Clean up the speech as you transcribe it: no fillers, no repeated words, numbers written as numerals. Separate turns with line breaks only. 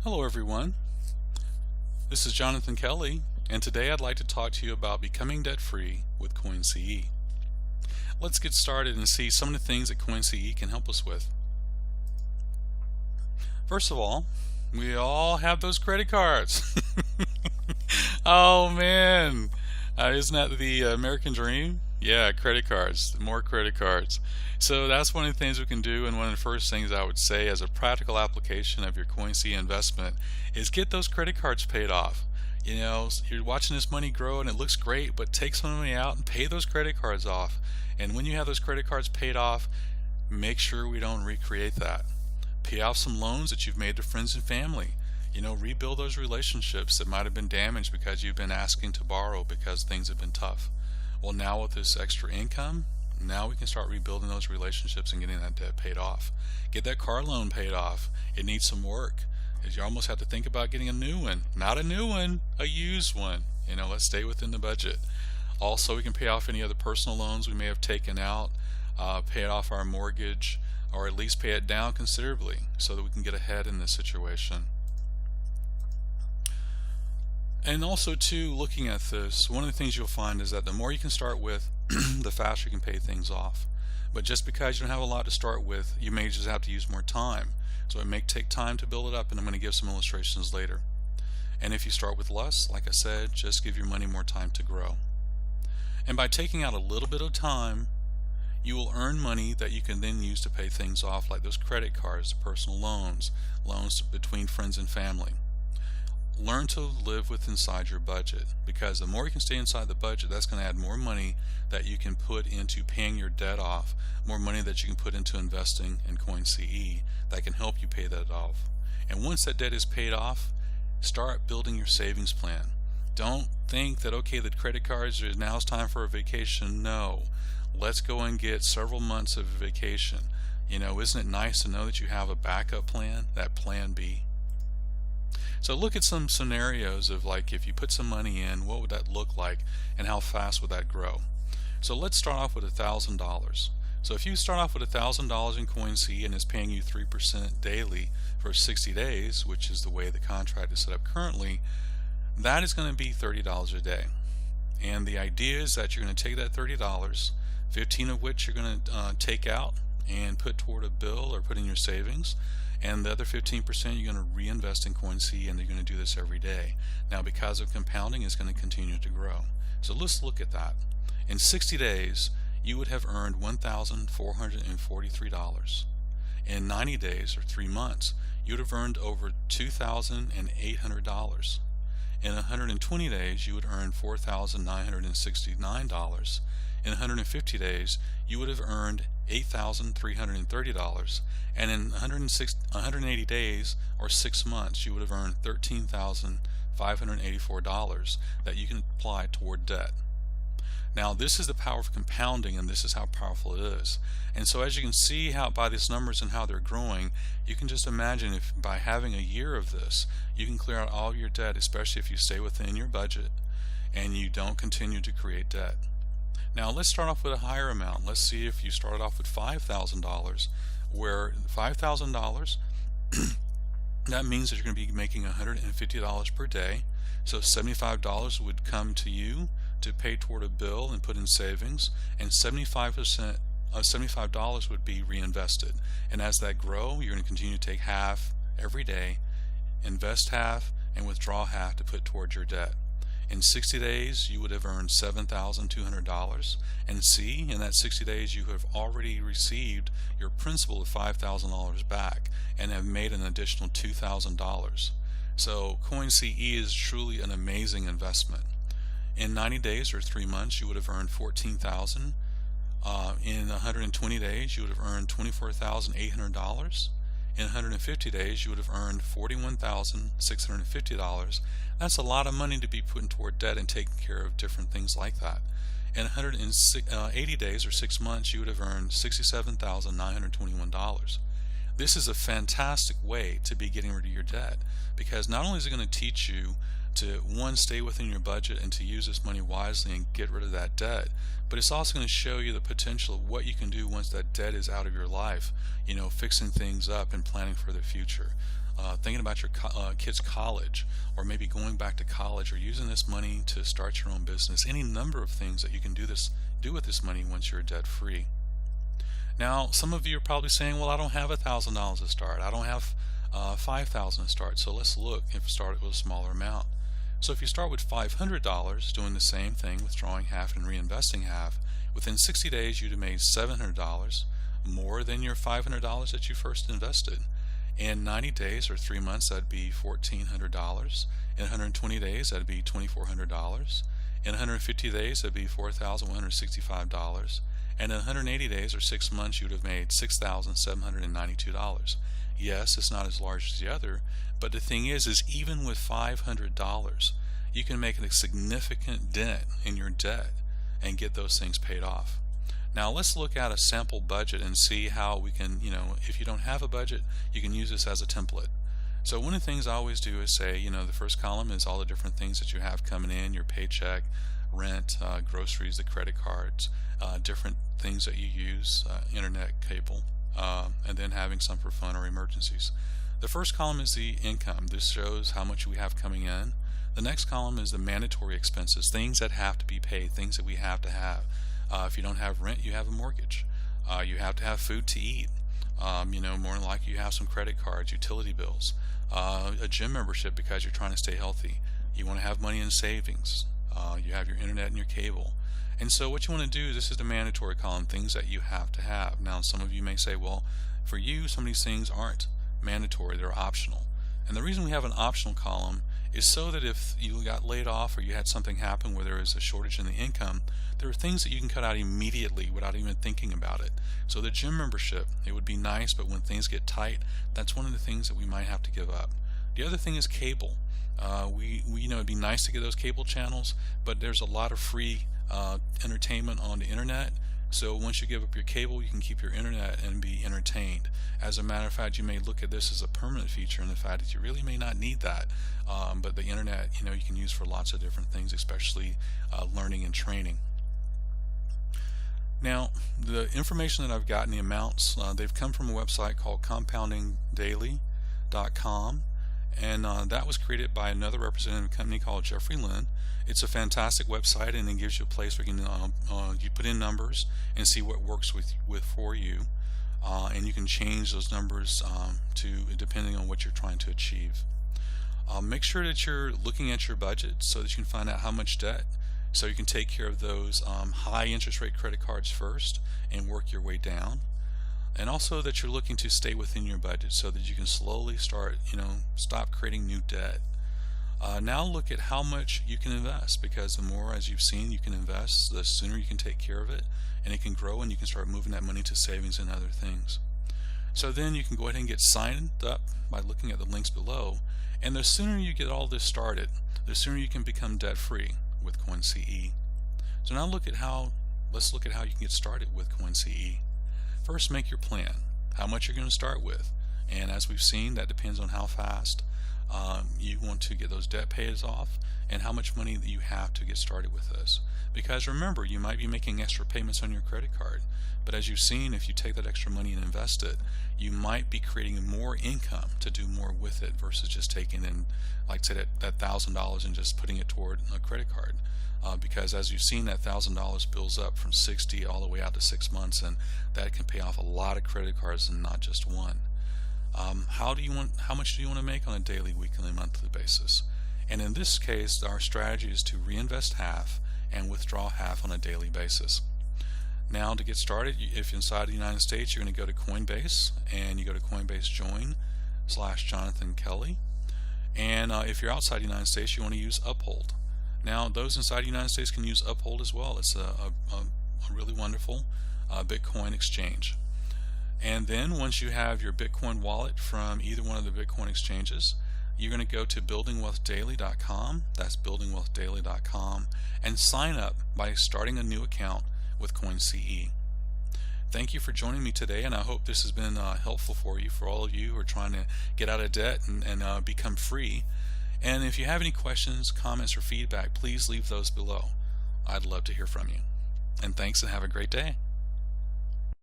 Hello everyone, this is Jonathan Kelly, and today I'd like to talk to you about becoming debt-free with CoinCE. Let's get started and see some of the things that CoinCE can help us with. First of all, we all have those credit cards. Oh man, isn't that the American dream? Yeah, credit cards, more credit cards. So that's one of the things we can do, and one of the first things I would say as a practical application of your CoinCE investment is get those credit cards paid off. You know, you're watching this money grow and it looks great, but take some money out and pay those credit cards off. And when you have those credit cards paid off, make sure we don't recreate that. Pay off some loans that you've made to friends and family. You know, rebuild those relationships that might have been damaged because you've been asking to borrow because things have been tough. Well, now with this extra income, now we can start rebuilding those relationships and getting that debt paid off. Get that car loan paid off. It needs some work. You almost have to think about getting a new one. Not a new one, a used one. You know, let's stay within the budget. Also, we can pay off any other personal loans we may have taken out, pay off our mortgage, or at least pay it down considerably so that we can get ahead in this situation. And also too, looking at this, one of the things you'll find is that the more you can start with, the faster you can pay things off. But just because you don't have a lot to start with, you may just have to use more time. So it may take time to build it up, and I'm going to give some illustrations later. And if you start with less, like I said, just give your money more time to grow. And by taking out a little bit of time, you will earn money that you can then use to pay things off, like those credit cards, personal loans, loans between friends and family. Learn to live with inside your budget, because the more you can stay inside the budget, that's going to add more money that you can put into paying your debt off, more money that you can put into investing in CoinCE that can help you pay that off. And once that debt is paid off, start building your savings plan. Don't think that, okay, the credit cards, now it's time for a vacation. No, let's go and get several months of vacation. You know, isn't it nice to know that you have a backup plan, that plan B? So look at some scenarios of, like, if you put some money in, what would that look like and how fast would that grow? So let's start off with $1,000. So if you start off with $1,000 in CoinCE and it's paying you 3% daily for 60 days, which is the way the contract is set up currently, that is going to be $30 a day. And the idea is that you're going to take that $30, 15 of which you're going to take out and put toward a bill or put in your savings, and the other 15% you're going to reinvest in CoinCE, and you're going to do this every day. Now, because of compounding, it's going to continue to grow. So let's look at that. In 60 days, you would have earned $1,443. In 90 days, or 3 months, you would have earned over $2,800. In 120 days, you would earn $4,969. In 150 days, you would have earned $8,330, and in 180 days, or 6 months, you would have earned $13,584 that you can apply toward debt. Now, this is the power of compounding, and this is how powerful it is. And so as you can see how by these numbers and how they're growing, you can just imagine if by having a year of this, you can clear out all of your debt, especially if you stay within your budget and you don't continue to create debt. Now let's start off with a higher amount. Let's see if you started off with $5,000, where $5,000 that means that you're going to be making $150 per day. So $75 would come to you to pay toward a bill and put in savings, and 75% of $75 would be reinvested. And as that grow, you're going to continue to take half every day, invest half, and withdraw half to put towards your debt. In 60 days, you would have earned $7,200, and see, in that 60 days, you have already received your principal of $5,000 back and have made an additional $2,000. So CoinCE is truly an amazing investment. In 90 days, or 3 months, you would have earned $14,000. In 120 days, you would have earned $24,800. In 150 days, you would have earned $41,650. That's a lot of money to be putting toward debt and taking care of different things like that. In 180 days, or 6 months, you would have earned $67,921. This is a fantastic way to be getting rid of your debt, because not only is it going to teach you to, one, stay within your budget and to use this money wisely and get rid of that debt, but it's also going to show you the potential of what you can do once that debt is out of your life, you know, fixing things up and planning for the future. thinking about your kids' college, or maybe going back to college, or using this money to start your own business. Any number of things that you can do with this money once you're debt free. Now, some of you are probably saying, well, I don't have $1,000 to start. I don't have $5,000 to start. So let's look if start with a smaller amount. So if you start with $500, doing the same thing, withdrawing half and reinvesting half, within 60 days you'd have made $700, more than your $500 that you first invested. In 90 days or 3 months, that'd be $1,400. In 120 days, that'd be $2,400. In 150 days, that'd be $4,165. And in 180 days or 6 months, you'd have made $6,792. Yes, it's not as large as the other, but the thing is even with $500, you can make a significant dent in your debt and get those things paid off. Now let's look at a sample budget and see how we can, if you don't have a budget, you can use this as a template. So one of the things I always do is say, the first column is all the different things that you have coming in, your paycheck, rent, groceries, the credit cards, different things that you use, internet, cable, and then having some for fun or emergencies. The first column is the income. This shows how much we have coming in. The next column is the mandatory expenses, things that have to be paid, things that we have to have. If you don't have rent, you have a mortgage. You have to have food to eat. More than likely you have some credit cards, utility bills, a gym membership because you're trying to stay healthy. You want to have money in savings. You have your internet and your cable. And so what you want to do, this is the mandatory column, things that you have to have. Now some of you may say, well, for you some of these things aren't mandatory, they're optional. And the reason we have an optional column is so that if you got laid off or you had something happen where there is a shortage in the income, there are things that you can cut out immediately without even thinking about it. So the gym membership, it would be nice, but when things get tight, that's one of the things that we might have to give up. The other thing is cable. It'd be nice to get those cable channels, but there's a lot of free entertainment on the internet. So once you give up your cable, you can keep your internet and be entertained. As a matter of fact, you may look at this as a permanent feature in the fact that you really may not need that. But the internet, you can use for lots of different things, especially learning and training. Now, the information that I've gotten, the amounts, they've come from a website called compoundingdaily.com. And that was created by another representative company called Jeffrey Lynn. It's a fantastic website, and it gives you a place where you can you put in numbers and see what works for you, and you can change those numbers depending on what you're trying to achieve. Make sure that you're looking at your budget so that you can find out how much debt, so you can take care of those high interest rate credit cards first and work your way down. And also that you're looking to stay within your budget so that you can slowly start, stop creating new debt. Now look at how much you can invest, because the more, as you've seen, you can invest, the sooner you can take care of it, and it can grow, and you can start moving that money to savings and other things. So then you can go ahead and get signed up by looking at the links below, and the sooner you get all this started, the sooner you can become debt free with CoinCE. So now let's look at how you can get started with CoinCE. First, make your plan, how much you're going to start with, and as we've seen, that depends on how fast you want to get those debt pays off and how much money that you have to get started with this. Because remember, you might be making extra payments on your credit card, but as you've seen, if you take that extra money and invest it, you might be creating more income to do more with it versus just taking in, like say, that $1,000 and just putting it toward a credit card. Because as you've seen, that $1,000 builds up from 60 all the way out to 6 months, and that can pay off a lot of credit cards and not just one. How much do you want to make on a daily, weekly, monthly basis? And in this case, our strategy is to reinvest half and withdraw half on a daily basis. Now, to get started, if you're inside the United States, you're going to go to Coinbase, and you go to Coinbase join/Jonathan Kelly. And if you're outside the United States, you want to use Uphold. Now, those inside the United States can use Uphold as well. It's a really wonderful Bitcoin exchange. And then once you have your Bitcoin wallet from either one of the Bitcoin exchanges, you're going to go to buildingwealthdaily.com. That's buildingwealthdaily.com, and sign up by starting a new account with CoinCE. Thank you for joining me today, and I hope this has been helpful for you, for all of you who are trying to get out of debt and become free. And if you have any questions, comments, or feedback, please leave those below. I'd love to hear from you. And thanks, and have a great day.